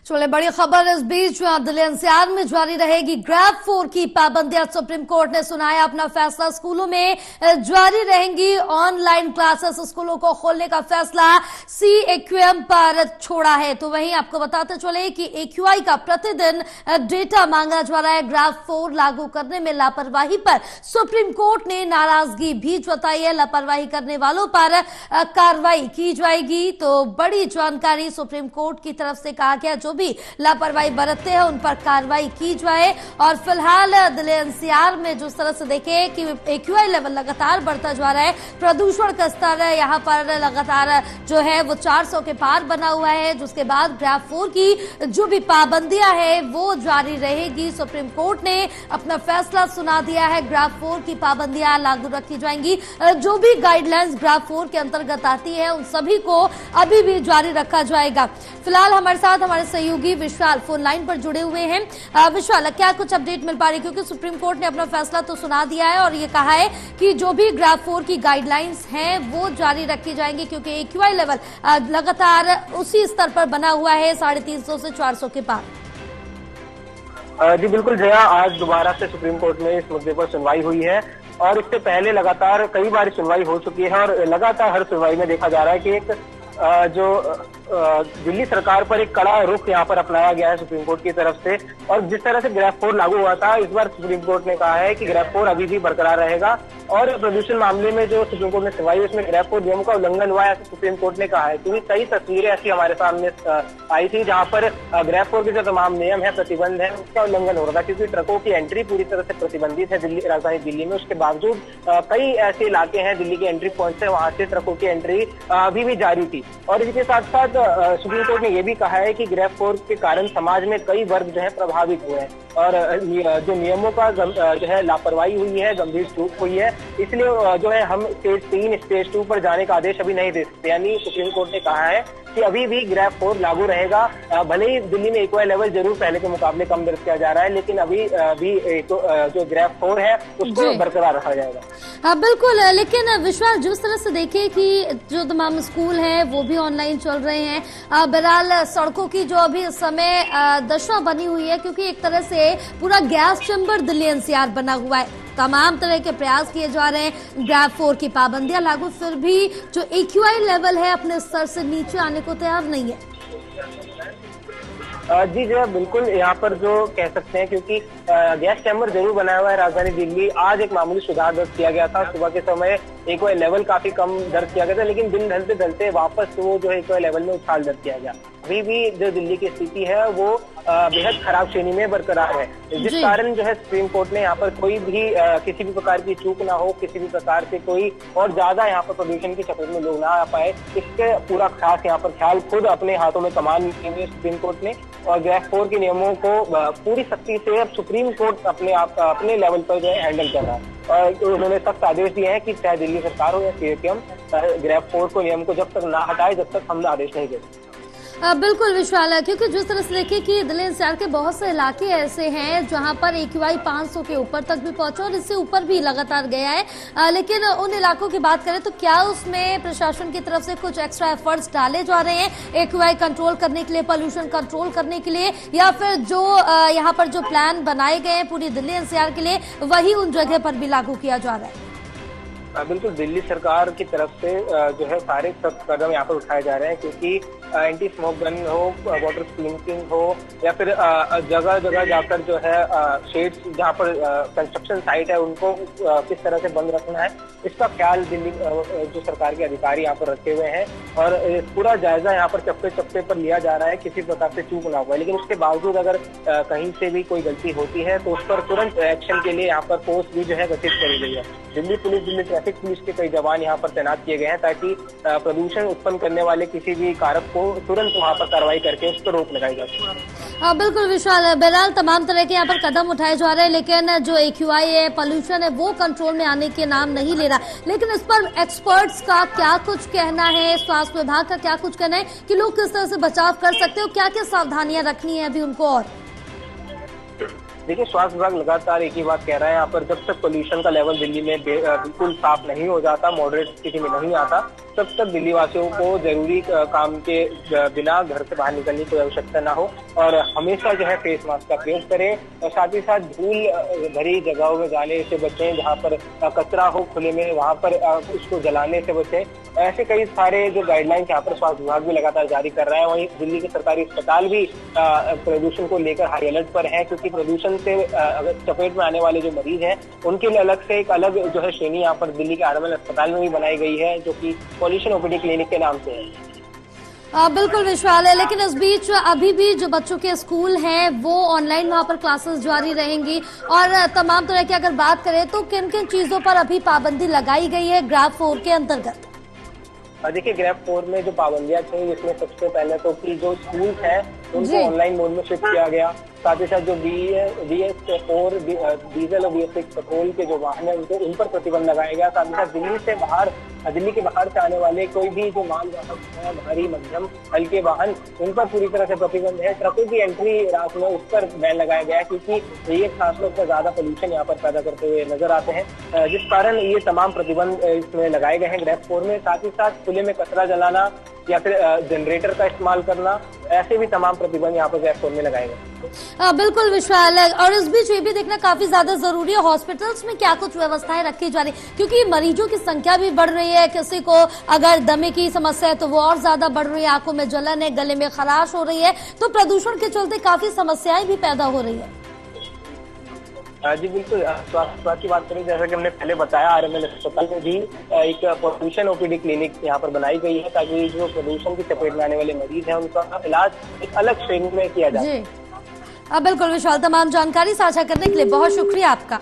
चले बड़ी खबर इस बीच दिल्ली एनसीआर में जारी रहेगी ग्रैब 4 की पाबंदियां। सुप्रीम कोर्ट ने सुनाया अपना फैसला। स्कूलों में जारी रहेंगी ऑनलाइन क्लासेस। स्कूलों को खोलने का फैसला CAQM पर छोड़ा है। तो वहीं आपको बताते चले कि AQI का प्रतिदिन डेटा मांगा जा रहा है। ग्रैब 4 लागू करने में लापरवाही पर सुप्रीम कोर्ट ने नाराजगी भी जताई है। लापरवाही करने वालों पर कार्रवाई की जाएगी। तो बड़ी जानकारी सुप्रीम कोर्ट की तरफ से कहा गया, जो भी लापरवाही बरतते हैं उन पर कार्रवाई की जाए। और फिलहाल दिल्ली एनसीआर में जिस तरह से देखें कि AQI लेवल लगातार बढ़ता जा रहा है, प्रदूषण का स्तर यहाँ पर लगातार जो है वो 400 के पार बना हुआ है, जिसके बाद ग्रैब 4 की जो भी पाबंदियां है वो जारी रहेगी। सुप्रीम कोर्ट ने अपना फैसला सुना दिया है। ग्रैब 4 की पाबंदियां लागू रखी जाएंगी। जो भी गाइडलाइंस ग्रैब 4 के अंतर्गत आती है उन सभी को अभी भी जारी रखा जाएगा। फिलहाल हमारे साथ हमारे सहयोगी विशाल फोन लाइन पर जुड़े हुए हैं। विशाल, क्या कुछ अपडेट मिल पा रही है? क्योंकि सुप्रीम कोर्ट ने अपना फैसला तो सुना दिया है और ये कहा है कि जो भी ग्रैब 4 की गाइडलाइंस हैं वो जारी रखी जाएंगी, क्योंकि AQI लेवल लगातार उसी स्तर पर बना हुआ है 350 से 400 के पार। जी बिल्कुल जया, आज दोबारा से सुप्रीम कोर्ट में इस मुद्दे पर सुनवाई हुई है और इससे पहले लगातार कई बार सुनवाई हो चुकी है और लगातार हर सुनवाई में देखा जा रहा है कि एक जो दिल्ली सरकार पर एक कड़ा रुख यहाँ पर अपनाया गया है सुप्रीम कोर्ट की तरफ से। और जिस तरह से ग्रैब 4 लागू हुआ था, इस बार सुप्रीम कोर्ट ने कहा है कि ग्रैब 4 अभी भी बरकरार रहेगा। और प्रदूषण मामले में जो सुप्रीम कोर्ट ने सुनवाई उसमें ग्रैब 4 नियम का उल्लंघन हुआ है, ऐसा सुप्रीम कोर्ट ने कहा है। क्योंकि कई तस्वीरें ऐसी हमारे सामने आई थी जहाँ पर ग्रैब 4 के जो तमाम नियम है, प्रतिबंध है, उसका उल्लंघन हो रहा था। क्योंकि ट्रकों की एंट्री पूरी तरह से प्रतिबंधित है दिल्ली, राजधानी दिल्ली में। उसके बावजूद कई ऐसे इलाके हैं दिल्ली के एंट्री पॉइंट है, वहां से ट्रकों की एंट्री अभी भी जारी थी। और इसके साथ साथ सुप्रीम कोर्ट ने यह भी कहा है कि ग्रैब 4 के कारण समाज में कई वर्ग जो है प्रभावित हुए हैं और जो नियमों का जो है लापरवाही हुई है, गंभीर चूक हुई है, इसलिए जो है हम स्टेज 3 स्टेज 2 पर जाने का आदेश अभी नहीं दे सकते। यानी सुप्रीम कोर्ट ने कहा है कि अभी भी ग्रैब 4 लागू रहेगा। भले ही दिल्ली में AQI लेवल जरूर पहले के मुकाबले कम दर्ज किया जा रहा है, लेकिन अभी भी जो ग्रैब 4 है उसको बरकरार रखा जाएगा। हाँ बिल्कुल, लेकिन विश्वास, जिस तरह से देखे कि जो तमाम स्कूल हैं वो भी ऑनलाइन चल रहे हैं, बहरहाल सड़कों की जो अभी इस समय दशा बनी हुई है, क्योंकि एक तरह से पूरा गैस चैम्बर दिल्ली एनसीआर बना हुआ है। तमाम तरह के प्रयास किए जा रहे हैं, ग्रैब 4 की पाबंदियां लागू, फिर भी जो AQI लेवल है अपने स्तर से नीचे आने को तैयार नहीं है। जी जो बिल्कुल, यहाँ पर जो कह सकते हैं, क्योंकि गैस चैम्बर जरूर बनाया हुआ है राजधानी दिल्ली। आज एक मामूली सुधार दर्ज किया गया था। सुबह के समय AQI लेवल काफी कम दर्ज किया गया था, लेकिन दिन ढलते ढलते वापस वो जो AQI लेवल में उछाल दर्ज किया गया। अभी भी जो दिल्ली की स्थिति है वो बेहद खराब श्रेणी में बरकरार है, जिस कारण जो है सुप्रीम कोर्ट ने यहाँ पर कोई भी किसी भी प्रकार की चूक ना हो, किसी भी प्रकार से कोई और ज्यादा यहाँ पर प्रदूषण की चपेट में लोग ना आ पाए, इसके पूरा खास यहाँ पर ख्याल खुद अपने हाथों में कमान ली है सुप्रीम कोर्ट ने। और ग्रैब 4 के नियमों को पूरी सख्ती से अब सुप्रीम कोर्ट अपने लेवल पर जो है हैंडल कर रहा है। और उन्होंने सख्त आदेश दिए हैं कि चाहे दिल्ली सरकार हो या CAQM, ग्रैब 4 को नियम को जब तक ना हटाए जब तक हम आदेश नहीं देते। बिल्कुल विशाल, क्योंकि जिस तरह से देखिए कि दिल्ली एनसीआर के बहुत से इलाके ऐसे हैं जहां पर AQI 500 के ऊपर तक भी पहुंचा और इससे ऊपर भी लगातार गया है। लेकिन उन इलाकों की बात करें तो क्या उसमें प्रशासन की तरफ से कुछ एक्स्ट्रा एफर्ट्स डाले जा रहे हैं AQI कंट्रोल करने के लिए, पोल्यूशन कंट्रोल करने के लिए, या फिर जो यहाँ पर जो प्लान बनाए गए हैं पूरी दिल्ली एनसीआर के लिए वही उन जगह पर भी लागू किया जा रहा है? बिल्कुल, दिल्ली सरकार की तरफ से जो है सारे सख्त कदम यहाँ पर उठाए जा रहे हैं, क्योंकि एंटी स्मोक गन हो, वाटर स्प्रिंकलिंग हो, या फिर जगह जगह जाकर जो है शेड्स जहाँ पर कंस्ट्रक्शन साइट है उनको किस तरह से बंद रखना है, इसका ख्याल दिल्ली जो सरकार के अधिकारी यहाँ पर रखे हुए हैं। और पूरा जायजा यहाँ पर चप्पे चप्पे पर लिया जा रहा है, किसी प्रकार से चूक ना हुआ। लेकिन उसके बावजूद अगर कहीं से भी कोई गलती होती है तो उस पर तुरंत एक्शन के लिए यहाँ पर फोर्स भी जो है गठित करी गई है। Delhi police, Delhi traffic police के कई जवान यहाँ पर तैनात किए गए हैं, ताकि प्रदूषण उत्पन्न करने वाले किसी भी कारक को तुरंत वहाँ पर कार्रवाई करके उस पर रोक लगाई जा सके। बिल्कुल विशाल, बहरहाल तमाम तरह के यहाँ पर कदम उठाए जा रहे हैं, लेकिन जो AQI है, पोल्यूशन है, वो कंट्रोल में आने के नाम नहीं ले रहा। लेकिन इस पर एक्सपर्ट्स का क्या कुछ कहना है, स्वास्थ्य विभाग का क्या कुछ कहना है कि लोग किस तरह से बचाव कर सकते हो, क्या क्या सावधानियां रखनी है अभी उनको? और देखिए, स्वास्थ्य विभाग लगातार एक ही बात कह रहा है यहाँ पर, जब तक पोल्यूशन का लेवल दिल्ली में बिल्कुल साफ नहीं हो जाता, मॉडरेट स्थिति में नहीं आता, तब तक दिल्ली वासियों को जरूरी काम के बिना घर से बाहर निकलने की आवश्यकता ना हो और हमेशा जो है फेस मास्क का प्रयोग करें और साथ ही साथ धूल भरी जगहों में जाने से बचें, जहाँ पर कचरा हो खुले में वहां पर उसको जलाने से बचें। ऐसे कई सारे जो गाइडलाइंस यहाँ पर स्वास्थ्य विभाग भी लगातार जारी कर रहा है। वहीं दिल्ली के सरकारी अस्पताल भी प्रदूषण को लेकर हाई अलर्ट पर है, क्योंकि प्रदूषण से चपेट में आने वाले जो मरीज हैं उनके लिए अलग से एक अलग जो है श्रेणी यहाँ पर दिल्ली के आरएमएल अस्पताल में भी बनाई गई है, जो कि पॉल्यूशन ओपीडी क्लिनिक के नाम से है। बिल्कुल विशाल है, लेकिन इस बीच अभी भी जो बच्चों के स्कूल हैं वो ऑनलाइन वहां पर क्लासेस जारी रहेंगी और तमाम तरह की अगर बात करें तो किन किन चीजों पर अभी पाबंदी लगाई गई है ग्राफ 4 के अंतर्गत? देखिए, ग्रेफ 4 में जो पाबंदियां थी, जिसमें सबसे पहले तो कि जो स्कूल हैं उनको ऑनलाइन मोड में शिफ्ट किया गया। साथ ही साथ जो BS और डीजल और BS6 पेट्रोल के जो वाहन है उनको उन पर प्रतिबंध लगाया गया। साथ ही साथ दिल्ली के बाहर से आने वाले कोई भी जो माल वाहन है, भारी मध्यम हल्के वाहन, उन पर पूरी तरह से प्रतिबंध है। ट्रकों की एंट्री रात में उस पर बैन लगाया गया है, क्योंकि ये खास तौर पर ज्यादा पोल्यूशन यहाँ पर पैदा करते हुए नजर आते हैं, जिस कारण ये तमाम प्रतिबंध इसमें लगाए गए हैं ग्रेफ 4 में। साथ ही साथ खुले में कचरा जलाना या फिर जनरेटर का इस्तेमाल करना, ऐसे भी तमाम प्रतिबंध यहाँ पर ग्रेफ 4 में लगाए गए। बिल्कुल विशाल है, और इस बीच ये भी देखना काफी ज्यादा जरूरी है हॉस्पिटल्स में क्या कुछ व्यवस्थाएं रखी जा रही, क्योंकि मरीजों की संख्या भी बढ़ रही है। किसी को अगर दमे की समस्या है तो वो और ज्यादा बढ़ रही है, आंखों में जलन है, गले में खराश हो रही है, तो प्रदूषण के चलते काफी समस्याएं भी पैदा हो रही है। जी बिल्कुल, स्वास्थ्य की बात करें, जैसा कि हमने पहले बताया, आरएमएल अस्पताल में भी एक पोल्यूशन ओपीडी क्लिनिक यहाँ पर बनाई गई है, ताकि जो प्रदूषण की चपेट में आने वाले मरीज हैं उनका इलाज एक अलग श्रेणी में किया जाए। बिल्कुल विशाल, तमाम जानकारी साझा करने के लिए बहुत शुक्रिया आपका।